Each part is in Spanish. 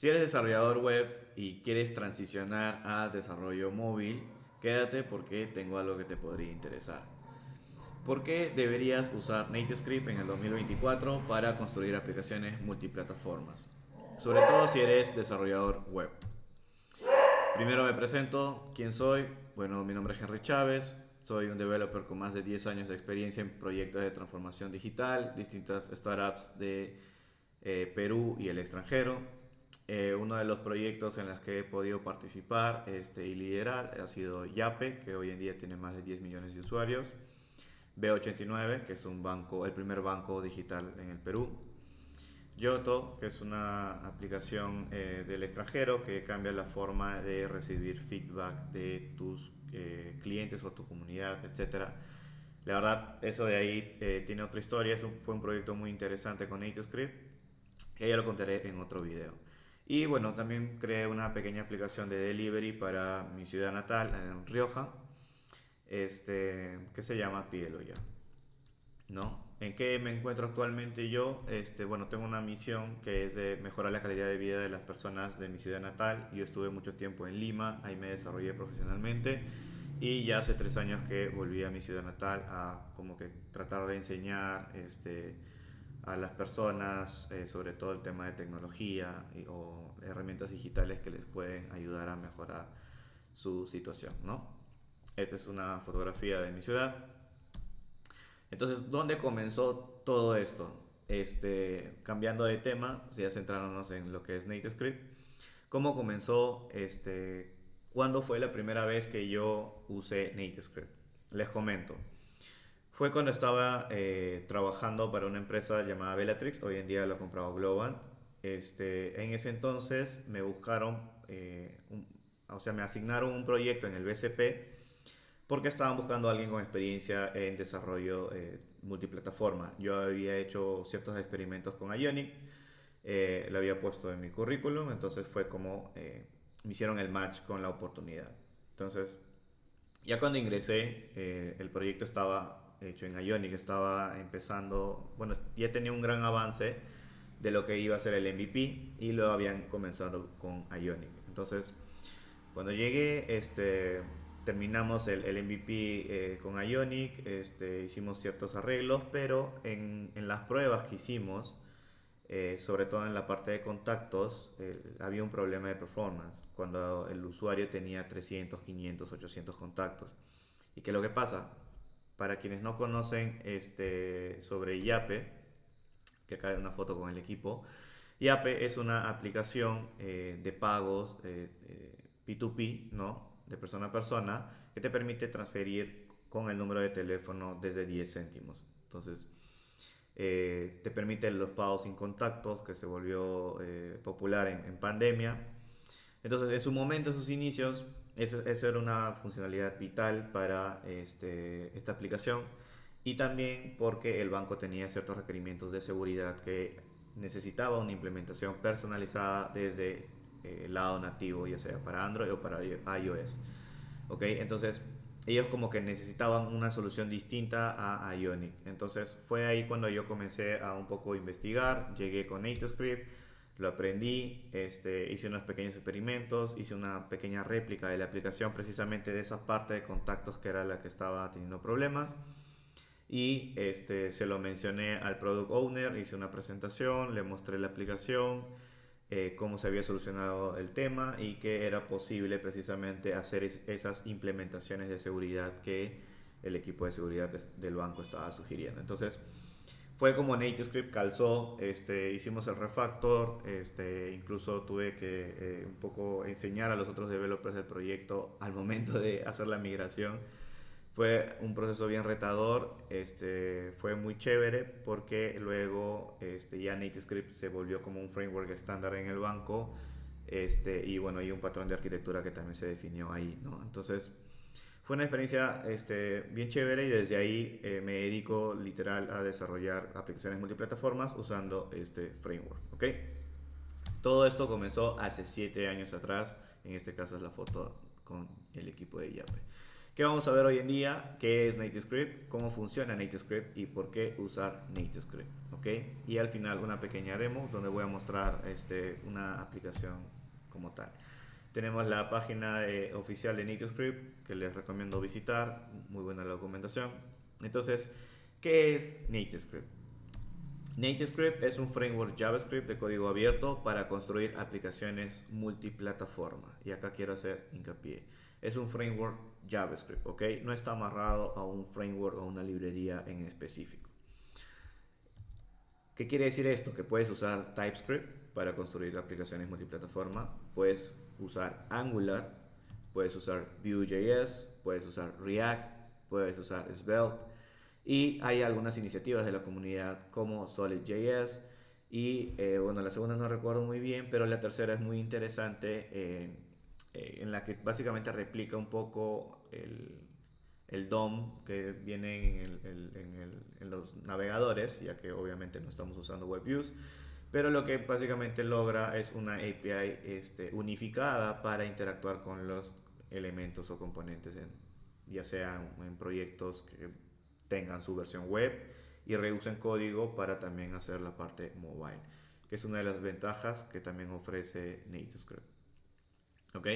Si eres desarrollador web y quieres transicionar a desarrollo móvil, quédate porque tengo algo que te podría interesar. ¿Por qué deberías usar NativeScript en el 2024 para construir aplicaciones multiplataformas? Sobre todo si eres desarrollador web. Primero me presento, ¿quién soy? Bueno, mi nombre es Henry Chávez, soy un developer con más de 10 años de experiencia en proyectos de transformación digital, distintas startups de Perú y el extranjero. Uno de los proyectos en los que he podido participar y liderar ha sido Yape, que hoy en día tiene más de 10 millones de usuarios. B89, que es un banco, el primer banco digital en el Perú. Yoto, que es una aplicación del extranjero que cambia la forma de recibir feedback de tus clientes o tu comunidad, etcétera. La verdad, eso de ahí tiene otra historia. Fue un proyecto muy interesante con NativeScript, que ya lo contaré en otro video. Y bueno, también creé una pequeña aplicación de delivery para mi ciudad natal, en Rioja, que se llama Pídelo Ya. ¿No? ¿En qué me encuentro actualmente yo? Bueno, tengo una misión que es de mejorar la calidad de vida de las personas de mi ciudad natal. Yo estuve mucho tiempo en Lima, ahí me desarrollé profesionalmente y ya hace 3 años que volví a mi ciudad natal a como que tratar de enseñar a las personas sobre todo el tema de tecnología o herramientas digitales que les pueden ayudar a mejorar su situación, ¿no? Esta es una fotografía de mi ciudad. Entonces, ¿dónde comenzó todo esto? Cambiando de tema, ya centrándonos en lo que es NativeScript, ¿cómo comenzó? ¿Cuándo fue la primera vez que yo usé NativeScript? Les comento. Fue cuando estaba trabajando para una empresa llamada Bellatrix, hoy en día lo ha comprado Global. En ese entonces me buscaron, o sea, me asignaron un proyecto en el BCP porque estaban buscando a alguien con experiencia en desarrollo multiplataforma. Yo había hecho ciertos experimentos con Ionic, lo había puesto en mi currículum, entonces fue como me hicieron el match con la oportunidad. Entonces, ya cuando ingresé, el proyecto estaba hecho en Ionic, estaba empezando, bueno, ya tenía un gran avance de lo que iba a ser el MVP y lo habían comenzado con Ionic. Entonces, cuando llegué, terminamos el MVP con Ionic, hicimos ciertos arreglos, pero en las pruebas que hicimos, sobre todo en la parte de contactos, había un problema de performance cuando el usuario tenía 300, 500, 800 contactos. ¿Y qué es lo que pasa? Para quienes no conocen sobre Yape, que acá hay una foto con el equipo, Yape es una aplicación de pagos P2P, ¿no? De persona a persona, que te permite transferir con el número de teléfono desde 10 céntimos. Entonces, te permite los pagos sin contactos, que se volvió popular en pandemia. Entonces, en su momento, en sus inicios, eso era una funcionalidad vital para esta aplicación y también porque el banco tenía ciertos requerimientos de seguridad que necesitaba una implementación personalizada desde el lado nativo, ya sea para Android o para iOS. ¿Ok? Entonces, ellos como que necesitaban una solución distinta a Ionic. Entonces, fue ahí cuando yo comencé a un poco investigar, llegué con NativeScript, lo aprendí, hice unos pequeños experimentos, hice una pequeña réplica de la aplicación precisamente de esa parte de contactos que era la que estaba teniendo problemas y se lo mencioné al product owner, hice una presentación, le mostré la aplicación, cómo se había solucionado el tema y que era posible precisamente hacer esas implementaciones de seguridad que el equipo de seguridad del banco estaba sugiriendo. Entonces, fue como NativeScript calzó, hicimos el refactor, incluso tuve que un poco enseñar a los otros developers del proyecto al momento de hacer la migración. Fue un proceso bien retador, fue muy chévere porque luego ya NativeScript se volvió como un framework estándar en el banco, y bueno, hay un patrón de arquitectura que también se definió ahí, ¿no? Entonces, fue una experiencia bien chévere y desde ahí me dedico literal a desarrollar aplicaciones multiplataformas usando este framework, ¿ok? Todo esto comenzó hace 7 años atrás, en este caso es la foto con el equipo de Yape. ¿Qué vamos a ver hoy en día? ¿Qué es NativeScript? ¿Cómo funciona NativeScript? ¿Y por qué usar NativeScript? ¿Ok? Y al final una pequeña demo donde voy a mostrar una aplicación como tal. Tenemos la página oficial de NativeScript que les recomiendo visitar. Muy buena la documentación. Entonces, ¿qué es NativeScript? NativeScript es un framework JavaScript de código abierto para construir aplicaciones multiplataforma. Y acá quiero hacer hincapié. Es un framework JavaScript, ¿ok? No está amarrado a un framework o una librería en específico. ¿Qué quiere decir esto? Que puedes usar TypeScript para construir aplicaciones multiplataforma. Puedes usar Angular, puedes usar Vue.js, puedes usar React, puedes usar Svelte. Y hay algunas iniciativas de la comunidad como Solid.js. Y bueno, la segunda no recuerdo muy bien, pero la tercera es muy interesante, en la que básicamente replica un poco el DOM que viene en los navegadores, ya que obviamente no estamos usando WebViews. Pero lo que básicamente logra es una API unificada para interactuar con los elementos o componentes, ya sean en proyectos que tengan su versión web y reusen código para también hacer la parte mobile, que es una de las ventajas que también ofrece NativeScript. ¿Ok?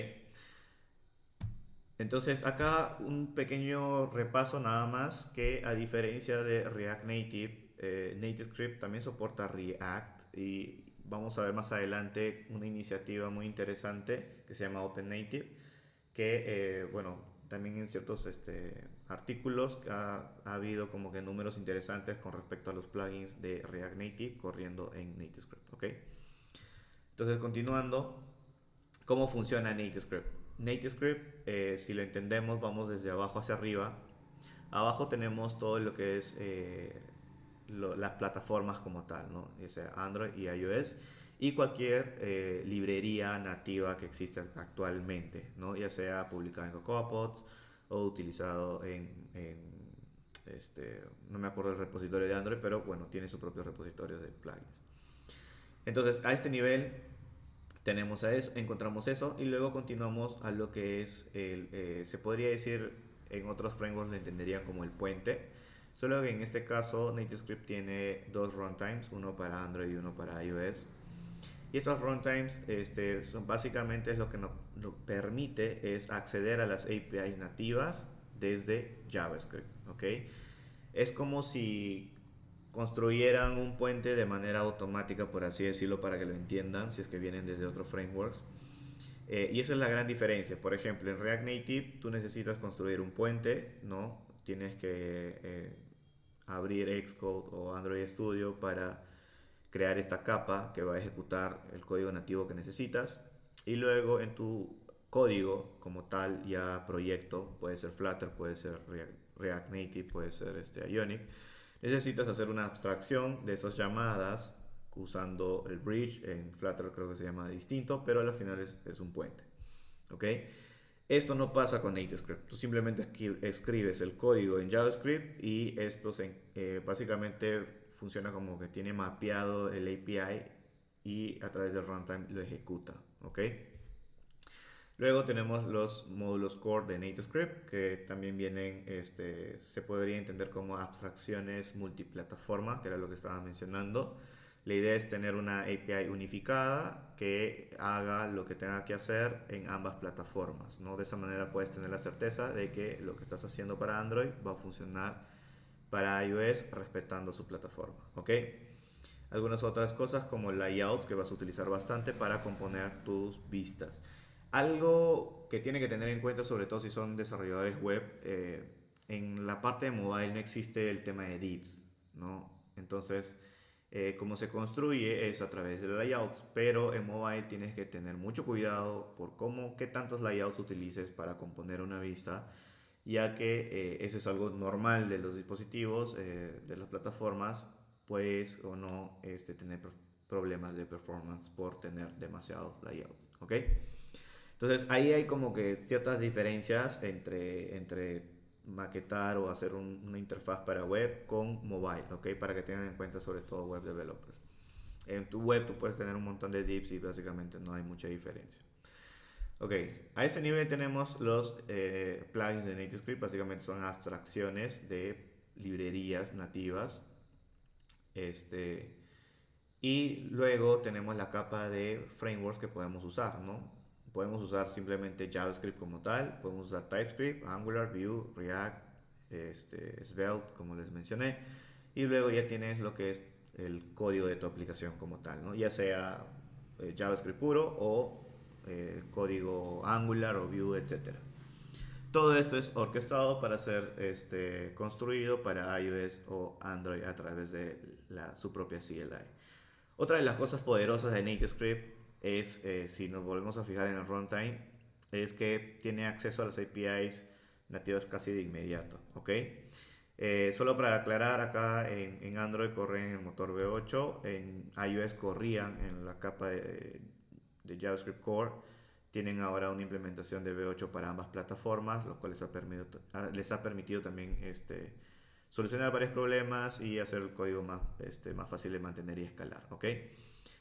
Entonces acá un pequeño repaso nada más, que a diferencia de React Native, NativeScript también soporta React, y vamos a ver más adelante una iniciativa muy interesante que se llama Open Native, que bueno, también en ciertos artículos ha habido como que números interesantes con respecto a los plugins de React Native corriendo en NativeScript, ¿ok? Entonces, continuando, ¿cómo funciona NativeScript? NativeScript, si lo entendemos, vamos desde abajo hacia arriba. Abajo tenemos todo lo que es las plataformas como tal, ¿no? Ya sea Android y iOS, y cualquier librería nativa que existe actualmente, ¿no? Ya sea publicada en CocoaPods o utilizado no me acuerdo el repositorio de Android, pero bueno, tiene su propio repositorio de plugins. Entonces, a este nivel tenemos a eso, encontramos eso, y luego continuamos a lo que es se podría decir, en otros frameworks lo entenderían como el puente, solo que en este caso NativeScript tiene dos runtimes, uno para Android y uno para iOS. Y estos runtimes son básicamente lo que nos permite es acceder a las APIs nativas desde JavaScript, ¿ok? Es como si construyeran un puente de manera automática, por así decirlo, para que lo entiendan, si es que vienen desde otros frameworks. Y esa es la gran diferencia. Por ejemplo, en React Native tú necesitas construir un puente, ¿no? Tienes que abrir Xcode o Android Studio para crear esta capa que va a ejecutar el código nativo que necesitas. Y luego en tu código como tal, ya proyecto, puede ser Flutter, puede ser React Native, puede ser Ionic, necesitas hacer una abstracción de esas llamadas usando el bridge. En Flutter creo que se llama distinto, pero al final es un puente. ¿Ok? Esto no pasa con NativeScript. Tú simplemente escribes el código en JavaScript y esto básicamente funciona como que tiene mapeado el API y a través del runtime lo ejecuta. ¿Ok? Luego tenemos los módulos core de NativeScript, que también vienen, se podría entender como abstracciones multiplataforma, que era lo que estaba mencionando. La idea es tener una API unificada que haga lo que tenga que hacer en ambas plataformas, ¿no? De esa manera puedes tener la certeza de que lo que estás haciendo para Android va a funcionar para iOS respetando su plataforma, ¿ok? Algunas otras cosas como layouts que vas a utilizar bastante para componer tus vistas. Algo que tiene que tener en cuenta, sobre todo si son desarrolladores web, en la parte de mobile no existe el tema de divs, ¿no? Entonces, como se construye es a través de layouts, pero en mobile tienes que tener mucho cuidado por qué tantos layouts utilices para componer una vista, ya que eso es algo normal de los dispositivos, de las plataformas, pues o no tener problemas de performance por tener demasiados layouts, ¿ok? Entonces ahí hay como que ciertas diferencias entre maquetar o hacer una interfaz para web con mobile, ¿ok? Para que tengan en cuenta sobre todo web developers. En tu web tú puedes tener un montón de divs y básicamente no hay mucha diferencia. Ok, a este nivel tenemos los plugins de NativeScript, básicamente son abstracciones de librerías nativas. Este, y luego tenemos la capa de frameworks que podemos usar, ¿no? Podemos usar simplemente JavaScript como tal, podemos usar TypeScript, Angular, Vue, React, Svelte, como les mencioné. Y luego ya tienes lo que es el código de tu aplicación como tal, ¿no? Ya sea JavaScript puro o código Angular o Vue, etcétera. Todo esto es orquestado para ser construido para iOS o Android a través de su propia CLI. Otra de las cosas poderosas de NativeScript es, si nos volvemos a fijar en el runtime, es que tiene acceso a las APIs nativas casi de inmediato, ¿ok? Solo para aclarar, acá en Android corren en el motor V8, en iOS corrían en la capa de JavaScript Core. Tienen ahora una implementación de V8 para ambas plataformas, lo cual les ha permitido también solucionar varios problemas y hacer el código más fácil de mantener y escalar, ¿ok?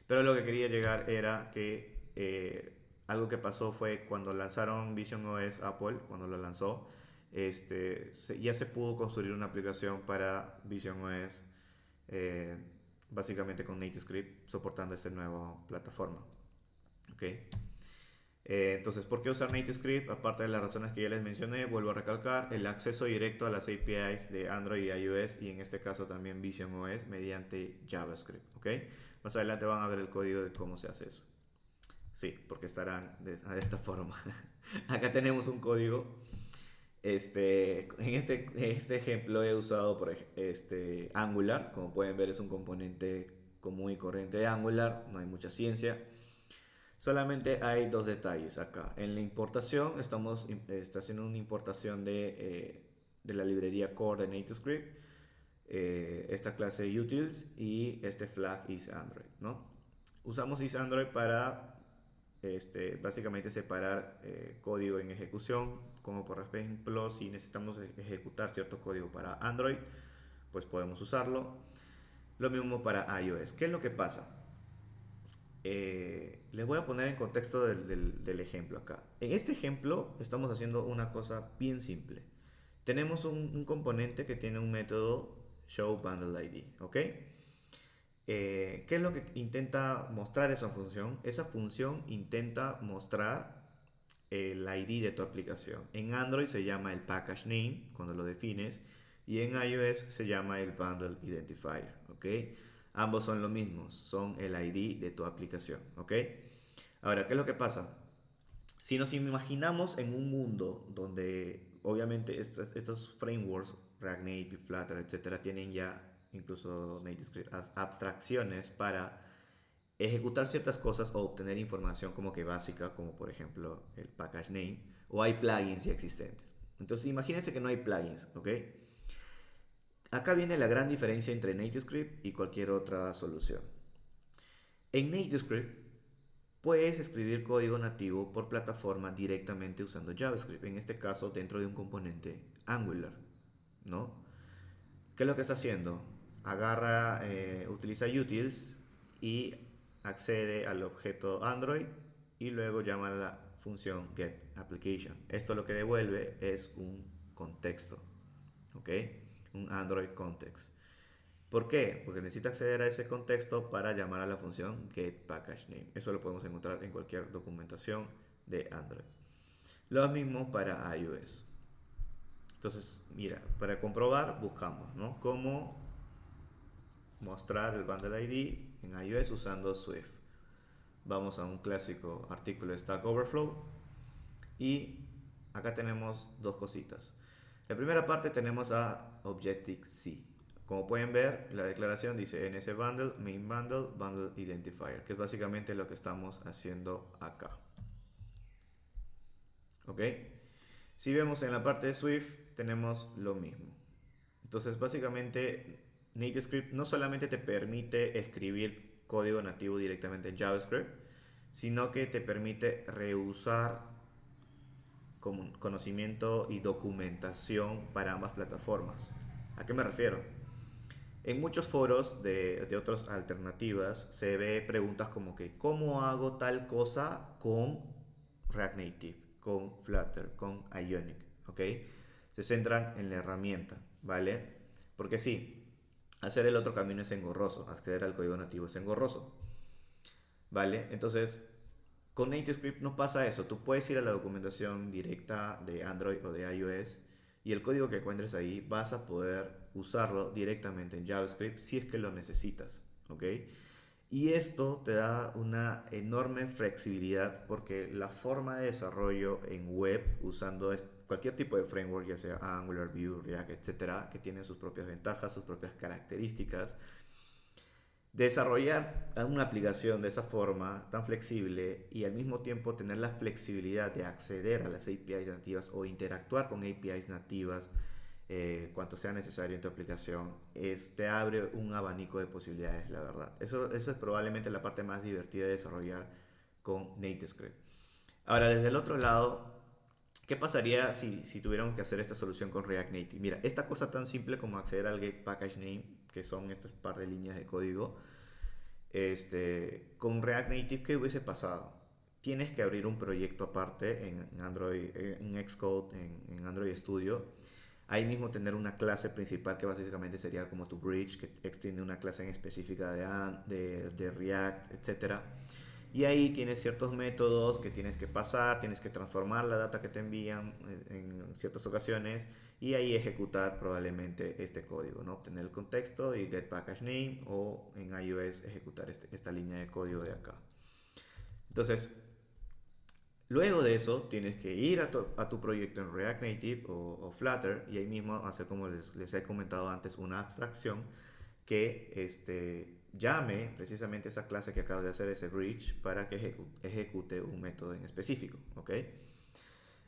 Pero lo que quería llegar era que algo que pasó fue cuando lanzaron Vision OS Apple, cuando lo lanzó, ya se pudo construir una aplicación para Vision OS eh, básicamente con NativeScript soportando esta nueva plataforma, ¿ok? Entonces, ¿por qué usar NativeScript? Aparte de las razones que ya les mencioné, vuelvo a recalcar el acceso directo a las APIs de Android y iOS y en este caso también Vision OS mediante JavaScript, ¿ok? Más adelante van a ver el código de cómo se hace eso. Sí, porque estarán de esta forma. Acá tenemos un código. En este ejemplo he usado Angular. Como pueden ver es un componente común y corriente de Angular. No hay mucha ciencia. Solamente hay dos detalles acá. En la importación está haciendo una importación de la librería core de NativeScript, esta clase de utils y este flag isAndroid, ¿no? Usamos isAndroid para básicamente separar código en ejecución, como por ejemplo si necesitamos ejecutar cierto código para Android, pues podemos usarlo. Lo mismo para iOS. ¿Qué es lo que pasa? Les voy a poner en contexto del ejemplo acá. En este ejemplo estamos haciendo una cosa bien simple. Tenemos un componente que tiene un método showBundleID, ¿ok? ¿Qué es lo que intenta mostrar esa función? Esa función intenta mostrar el ID de tu aplicación. En Android se llama el package name cuando lo defines y en iOS se llama el bundle identifier, ¿ok? Ambos son lo mismo, son el ID de tu aplicación, ¿ok? Ahora, ¿qué es lo que pasa? Si nos imaginamos en un mundo donde obviamente estos frameworks, React Native, Flutter, etcétera, tienen ya incluso NativeScript abstracciones para ejecutar ciertas cosas o obtener información como que básica, como por ejemplo el package name, o hay plugins ya existentes. Entonces imagínense que no hay plugins, ¿ok? Acá viene la gran diferencia entre NativeScript y cualquier otra solución. En NativeScript puedes escribir código nativo por plataforma directamente usando JavaScript, en este caso dentro de un componente Angular, ¿no? ¿Qué es lo que está haciendo? Utiliza utils y accede al objeto Android y luego llama a la función getApplication. Esto lo que devuelve es un contexto, ¿ok? Un Android context. ¿Por qué? Porque necesita acceder a ese contexto para llamar a la función getPackageName. Eso lo podemos encontrar en cualquier documentación de Android. Lo mismo para iOS. Entonces, mira, para comprobar, buscamos, ¿no? Cómo mostrar el bundle ID en iOS usando Swift. Vamos a un clásico artículo de Stack Overflow y acá tenemos dos cositas. La primera parte tenemos a Objective-C. Como pueden ver, la declaración dice NS Bundle, Main Bundle, Bundle Identifier, que es básicamente lo que estamos haciendo acá. ¿Ok? Si vemos en la parte de Swift, tenemos lo mismo. Entonces, básicamente, NativeScript no solamente te permite escribir código nativo directamente en JavaScript, sino que te permite reusar conocimiento y documentación para ambas plataformas. ¿A qué me refiero? En muchos foros de otras alternativas se ve preguntas como que ¿cómo hago tal cosa con React Native, con Flutter, con Ionic, ¿ok? Se centran en la herramienta, ¿vale? Porque sí, hacer el otro camino es engorroso, acceder al código nativo es engorroso, ¿vale? Entonces, con NativeScript no pasa eso. Tú puedes ir a la documentación directa de Android o de iOS y el código que encuentres ahí vas a poder usarlo directamente en JavaScript si es que lo necesitas, ¿ok? Y esto te da una enorme flexibilidad porque la forma de desarrollo en web usando cualquier tipo de framework, ya sea Angular, Vue, React, etcétera, que tiene sus propias ventajas, sus propias características, desarrollar una aplicación de esa forma tan flexible y al mismo tiempo tener la flexibilidad de acceder a las APIs nativas o interactuar con APIs nativas cuanto sea necesario en tu aplicación, te abre un abanico de posibilidades, la verdad. Eso es probablemente la parte más divertida de desarrollar con NativeScript. Ahora, desde el otro lado, ¿qué pasaría si tuviéramos que hacer esta solución con React Native? Mira, esta cosa tan simple como acceder al get package name, que son estas par de líneas de código, con React Native, ¿qué hubiese pasado? Tienes que abrir un proyecto aparte en Android, en Xcode, en Android Studio. Ahí mismo tener una clase principal que básicamente sería como tu bridge, que extiende una clase en específica de React, etcétera. Y ahí tienes ciertos métodos que tienes que pasar, tienes que transformar la data que te envían en ciertas ocasiones y ahí ejecutar probablemente este código, ¿no? Obtener el contexto y get package name o en iOS ejecutar esta línea de código de acá. Entonces, luego de eso tienes que ir a tu proyecto en React Native o Flutter y ahí mismo hacer como les he comentado antes una abstracción que llame precisamente esa clase que acabo de hacer, ese bridge, para que ejecute un método en específico, ¿ok?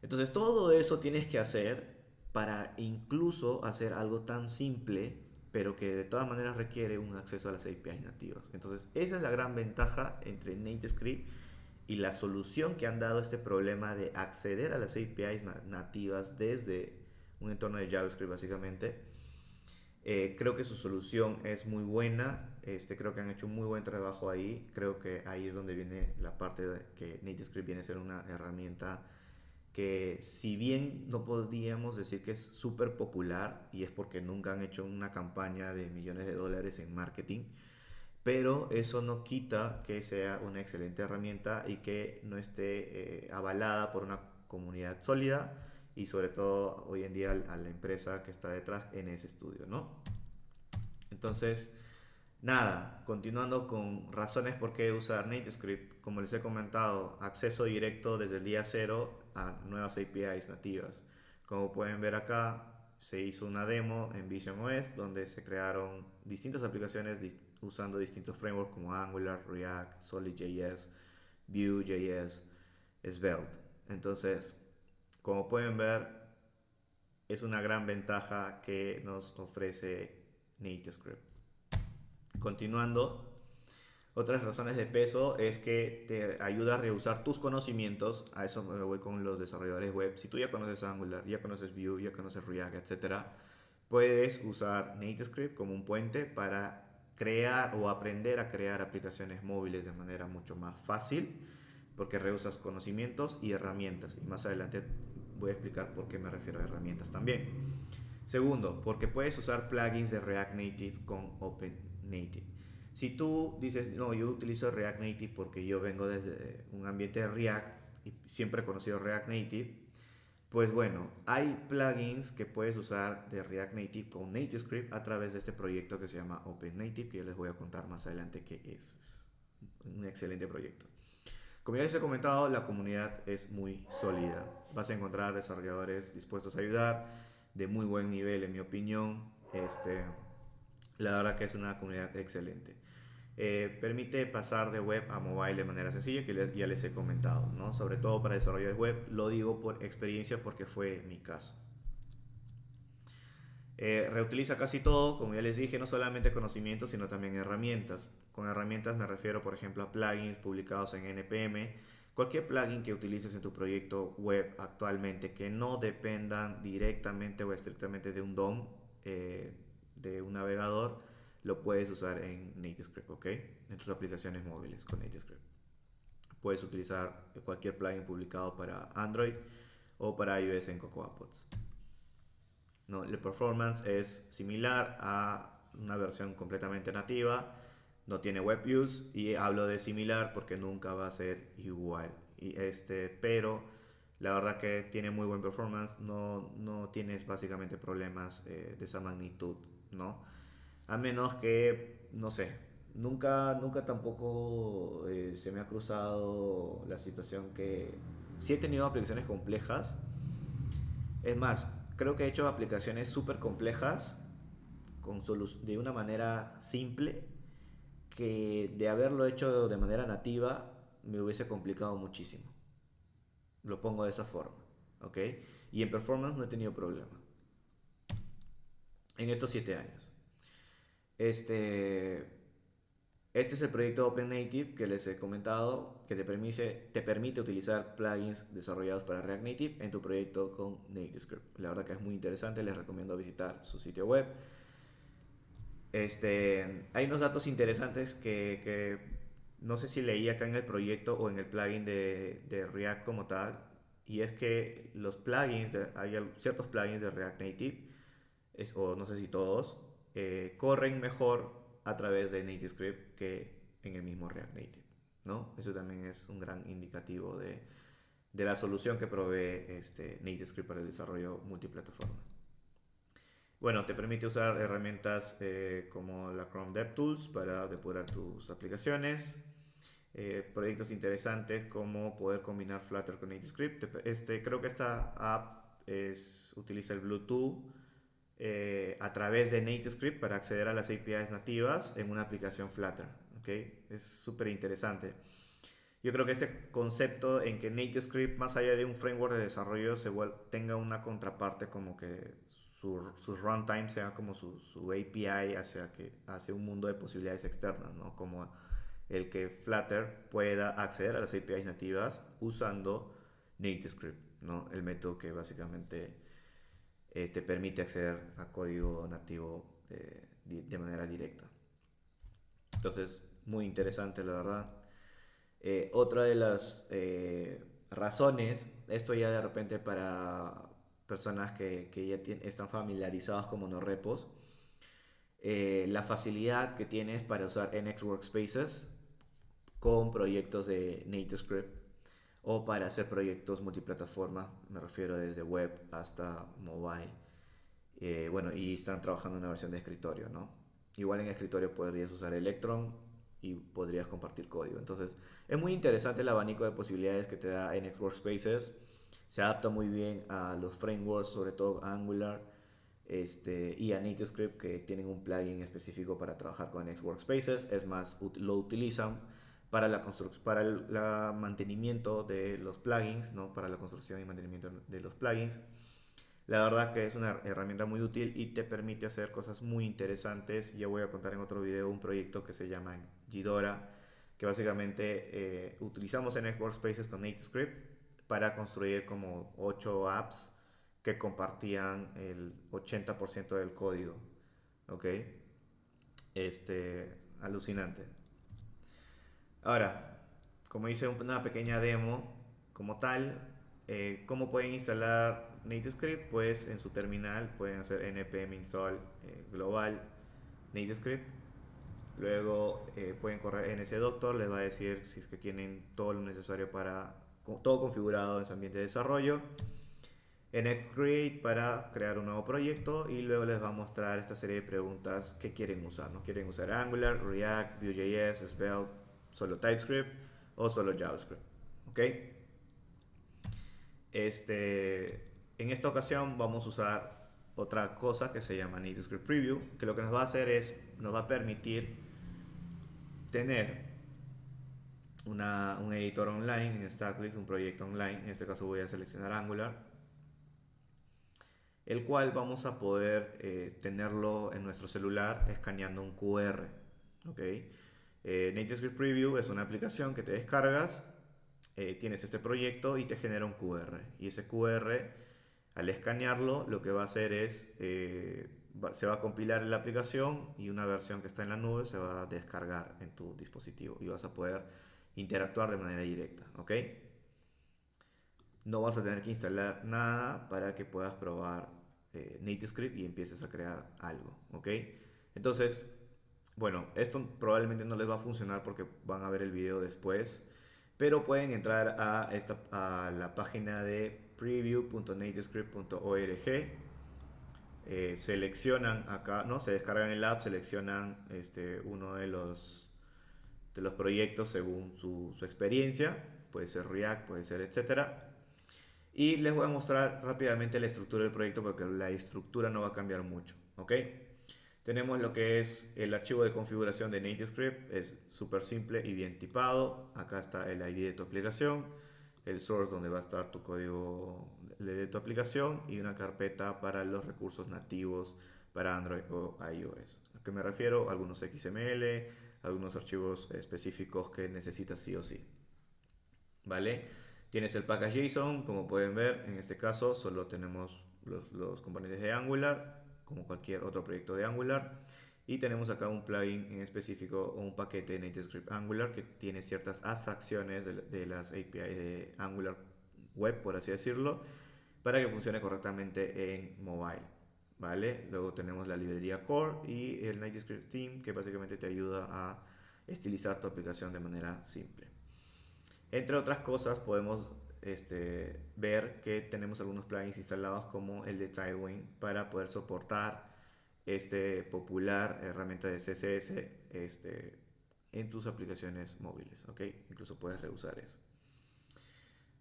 Entonces todo eso tienes que hacer para incluso hacer algo tan simple, pero que de todas maneras requiere un acceso a las APIs nativas. Entonces esa es la gran ventaja entre NativeScript y la solución que han dado a este problema de acceder a las APIs nativas desde un entorno de JavaScript básicamente. Creo que su solución es muy buena. Creo que han hecho un muy buen trabajo ahí. Creo que ahí es donde viene la parte de que NativeScript viene a ser una herramienta que, si bien no podríamos decir que es súper popular, y es porque nunca han hecho una campaña de millones de dólares en marketing, pero eso no quita que sea una excelente herramienta y que no esté avalada por una comunidad sólida y sobre todo hoy en día a la empresa que está detrás en ese estudio, ¿no? Entonces, nada, continuando con razones por qué usar NativeScript, como les he comentado, acceso directo desde el día cero a nuevas APIs nativas. Como pueden ver acá, se hizo una demo en Vision OS donde se crearon distintas aplicaciones usando distintos frameworks como Angular, React, Solid.js, Vue.js, Svelte. Entonces, como pueden ver, es una gran ventaja que nos ofrece NativeScript. Continuando, otras razones de peso es que te ayuda a reusar tus conocimientos. A eso me voy con los desarrolladores web. Si tú ya conoces Angular, ya conoces Vue, ya conoces React, etcétera, puedes usar NativeScript como un puente para crear o aprender a crear aplicaciones móviles de manera mucho más fácil, porque reusas conocimientos y herramientas. Y más adelante voy a explicar por qué me refiero a herramientas también. Segundo, porque puedes usar plugins de React Native con OpenNative. Si tú dices, no, yo utilizo React Native porque yo vengo desde un ambiente de React y siempre he conocido React Native, pues bueno, hay plugins que puedes usar de React Native con NativeScript a través de este proyecto que se llama OpenNative, que yo les voy a contar más adelante que es un excelente proyecto. Como ya les he comentado, la comunidad es muy sólida. Vas a encontrar desarrolladores dispuestos a ayudar, de muy buen nivel, en mi opinión. La verdad que es una comunidad excelente. Permite pasar de web a mobile de manera sencilla, que ya les he comentado, ¿no? Sobre todo para desarrolladores web, lo digo por experiencia porque fue mi caso. Reutiliza casi todo, como ya les dije, no solamente conocimientos, sino también herramientas. Con herramientas me refiero, por ejemplo, a plugins publicados en NPM. Cualquier plugin que utilices en tu proyecto web actualmente que no dependan directamente o estrictamente de un DOM, de un navegador, lo puedes usar en NativeScript, ¿ok? En tus aplicaciones móviles con NativeScript. Puedes utilizar cualquier plugin publicado para Android o para iOS en CocoaPods. ¿No? El performance es similar a una versión completamente nativa, no tiene web views, y hablo de similar porque nunca va a ser igual. Pero la verdad que tiene muy buen performance, no tienes básicamente problemas de esa magnitud, ¿no? A menos que, no sé, nunca tampoco se me ha cruzado la situación que sí he tenido aplicaciones complejas. Es más, creo que he hecho aplicaciones súper complejas de una manera simple que de haberlo hecho de manera nativa me hubiese complicado muchísimo. Lo pongo de esa forma, ¿ok? Y en performance no he tenido problema en estos 7 años. Este, este es el proyecto OpenNative que les he comentado, que te permite utilizar plugins desarrollados para React Native en tu proyecto con NativeScript. La verdad que es muy interesante, les recomiendo visitar su sitio web. Hay unos datos interesantes que no sé si leí acá en el proyecto o en el plugin de React como tal, y es que hay ciertos plugins de React Native, o no sé si todos, corren mejor a través de NativeScript que en el mismo React Native, ¿no? Eso también es un gran indicativo de la solución que provee NativeScript para el desarrollo multiplataforma. Bueno, te permite usar herramientas como la Chrome DevTools para depurar tus aplicaciones. Proyectos interesantes como poder combinar Flutter con NativeScript. Creo que esta app utiliza el Bluetooth a través de NativeScript para acceder a las APIs nativas en una aplicación Flutter. ¿Okay? Es súper interesante. Yo creo que este concepto en que NativeScript, más allá de un framework de desarrollo, tenga una contraparte como que su runtime sea como su API hacia un mundo de posibilidades externas, ¿no? Como el que Flutter pueda acceder a las APIs nativas usando NativeScript, ¿no? El método que básicamente te permite acceder a código nativo de manera directa. Entonces, muy interesante, la verdad. Otra de las razones, esto ya de repente para personas que ya están familiarizados con monorepos, la facilidad que tienes para usar NX Workspaces con proyectos de NativeScript o para hacer proyectos multiplataforma, me refiero desde web hasta mobile. Bueno, y están trabajando en una versión de escritorio, ¿no? Igual en escritorio podrías usar Electron y podrías compartir código. Entonces, es muy interesante el abanico de posibilidades que te da NX Workspaces. Se adapta muy bien a los frameworks, sobre todo Angular y a NativeScript, que tienen un plugin específico para trabajar con NX Workspaces. Es más, lo utilizan para el mantenimiento de los plugins, ¿no? Para la construcción y mantenimiento de los plugins. La verdad que es una herramienta muy útil y te permite hacer cosas muy interesantes. Ya voy a contar en otro video un proyecto que se llama Gidora, que básicamente utilizamos en Workspaces con NativeScript para construir como 8 apps que compartían el 80% del código. ¿Ok? Alucinante. Ahora, como hice una pequeña demo, como tal, ¿cómo pueden instalar NativeScript? Pues en su terminal pueden hacer npm install global NativeScript. Luego pueden correr nsdoctor, les va a decir si es que tienen todo lo necesario todo configurado en su ambiente de desarrollo. nxcreate para crear un nuevo proyecto y luego les va a mostrar esta serie de preguntas que quieren usar, ¿no? ¿Quieren usar Angular, React, Vue.js, Svelte, solo TypeScript o solo JavaScript? ¿Ok? En esta ocasión vamos a usar otra cosa que se llama NativeScript Preview, que lo que nos va a hacer es, nos va a permitir tener un editor online en Stacklex, un proyecto online. En este caso voy a seleccionar Angular, el cual vamos a poder tenerlo en nuestro celular escaneando un QR. ¿Okay? NativeScript Preview es una aplicación que te descargas, tienes este proyecto y te genera un QR. Y ese QR, al escanearlo, lo que va a hacer es, se va a compilar en la aplicación y una versión que está en la nube se va a descargar en tu dispositivo y vas a poder interactuar de manera directa, ¿ok? No vas a tener que instalar nada para que puedas probar NativeScript y empieces a crear algo, ¿ok? Entonces, bueno, esto probablemente no les va a funcionar porque van a ver el video después, pero pueden entrar a la página de preview.nativescript.org. Seleccionan acá, ¿no? Se descargan el app, seleccionan uno de los proyectos según su experiencia, puede ser React, puede ser etcétera. Y les voy a mostrar rápidamente la estructura del proyecto porque la estructura no va a cambiar mucho, ¿ok? Tenemos lo que es el archivo de configuración de NativeScript, es súper simple y bien tipado. Acá está el ID de tu aplicación, el source donde va a estar tu código de tu aplicación y una carpeta para los recursos nativos para Android o iOS. ¿A qué me refiero? Algunos XML, algunos archivos específicos que necesitas sí o sí. ¿Vale? Tienes el package JSON, como pueden ver, en este caso solo tenemos los componentes de Angular, como cualquier otro proyecto de Angular. Y tenemos acá un plugin en específico o un paquete de NativeScript Angular que tiene ciertas abstracciones de las API de Angular Web, por así decirlo, para que funcione correctamente en mobile. ¿Vale? Luego tenemos la librería Core y el NativeScript Theme que básicamente te ayuda a estilizar tu aplicación de manera simple. Entre otras cosas podemos ver que tenemos algunos plugins instalados como el de Tailwind para poder soportar este popular herramienta de CSS en tus aplicaciones móviles, ¿ok? Incluso puedes reusar eso.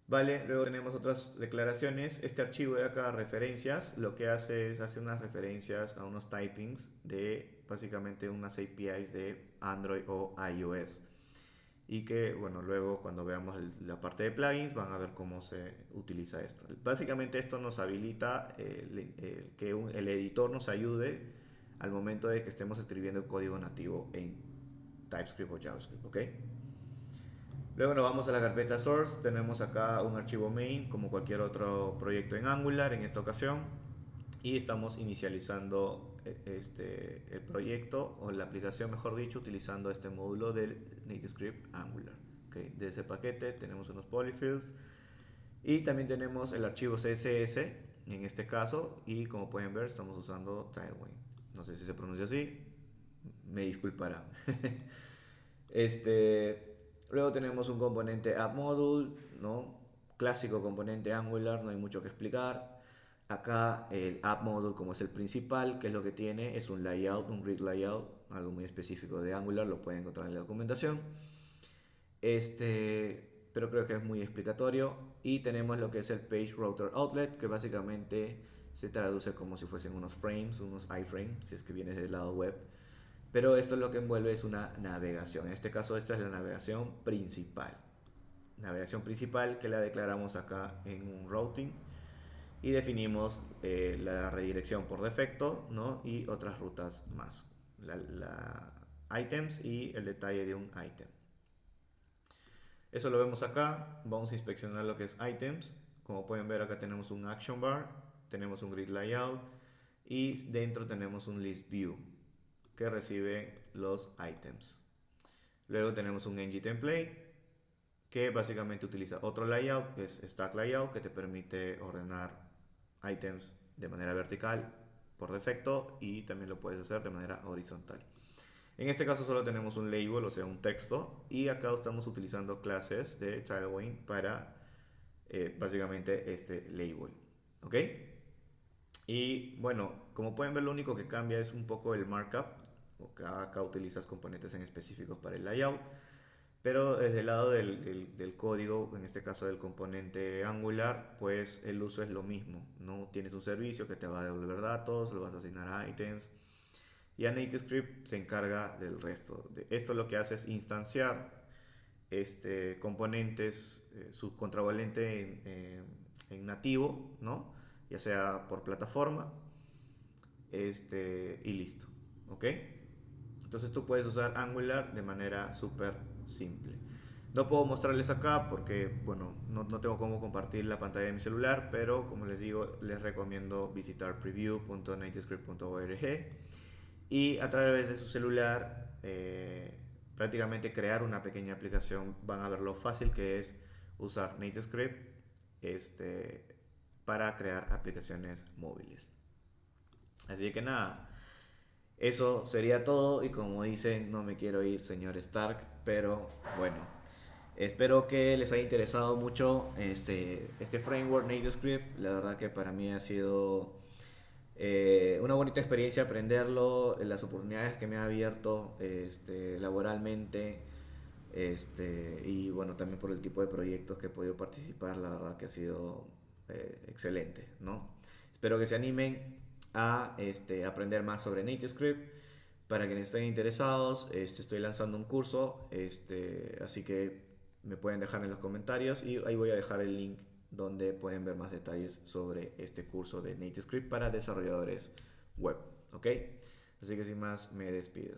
Vale, luego tenemos otras declaraciones. Este archivo de acá, referencias, lo que hace es hacer unas referencias a unos typings de básicamente unas APIs de Android o iOS. Y que, bueno, luego cuando veamos la parte de plugins van a ver cómo se utiliza esto. Básicamente esto nos habilita que el editor nos ayude al momento de que estemos escribiendo el código nativo en TypeScript o JavaScript, ¿ok? Luego nos vamos a la carpeta source, tenemos acá un archivo main como cualquier otro proyecto en Angular en esta ocasión y estamos inicializando el proyecto o la aplicación mejor dicho utilizando este módulo del NativeScript Angular. ¿Okay? De ese paquete tenemos unos polyfills y también tenemos el archivo CSS en este caso y como pueden ver estamos usando Tailwind. No sé si se pronuncia así, me disculparán. Luego tenemos un componente AppModule, ¿no? Clásico componente Angular, no hay mucho que explicar. Acá el AppModule como es el principal, ¿qué es lo que tiene? Es un layout, un grid layout, algo muy específico de Angular, lo pueden encontrar en la documentación. Pero creo que es muy explicatorio. Y tenemos lo que es el Page Router Outlet, que básicamente se traduce como si fuesen unos frames, unos iframes, si es que vienes del lado web. Pero esto lo que envuelve es una navegación. En este caso, esta es la navegación principal. Navegación principal que la declaramos acá en un routing y definimos la redirección por defecto, ¿no? Y otras rutas más. La items y el detalle de un item. Eso lo vemos acá. Vamos a inspeccionar lo que es items. Como pueden ver acá tenemos un action bar, tenemos un grid layout y dentro tenemos un list view que recibe los items. Luego tenemos un ng template que básicamente utiliza otro layout que es stack layout que te permite ordenar items de manera vertical por defecto y también lo puedes hacer de manera horizontal. En este caso solo tenemos un label, o sea un texto, y acá estamos utilizando clases de Tailwind para básicamente este label, ¿ok? Y bueno, como pueden ver lo único que cambia es un poco el markup. Acá utilizas componentes en específicos para el layout, pero desde el lado del código, en este caso del componente Angular, pues el uso es lo mismo, ¿no? Tienes un servicio que te va a devolver datos, lo vas a asignar a items y a NativeScript se encarga del resto. Esto lo que hace es instanciar componentes, su contravalente en nativo, ¿no? Ya sea por plataforma y listo, ¿ok? Entonces tú puedes usar Angular de manera súper simple. No puedo mostrarles acá porque, bueno, no tengo cómo compartir la pantalla de mi celular, pero como les digo, les recomiendo visitar preview.nativescript.org y a través de su celular prácticamente crear una pequeña aplicación. Van a ver lo fácil que es usar NativeScript para crear aplicaciones móviles. Así que nada, eso sería todo y como dicen, no me quiero ir, señor Stark, pero bueno, espero que les haya interesado mucho este framework NativeScript. La verdad que para mí ha sido una bonita experiencia aprenderlo, las oportunidades que me ha abierto laboralmente, y bueno, también por el tipo de proyectos que he podido participar, la verdad que ha sido excelente, ¿no? Espero que se animen a aprender más sobre NativeScript. Para quienes estén interesados, estoy lanzando un curso, así que me pueden dejar en los comentarios y ahí voy a dejar el link donde pueden ver más detalles sobre este curso de NativeScript para desarrolladores web, ¿ok? Así que sin más, me despido.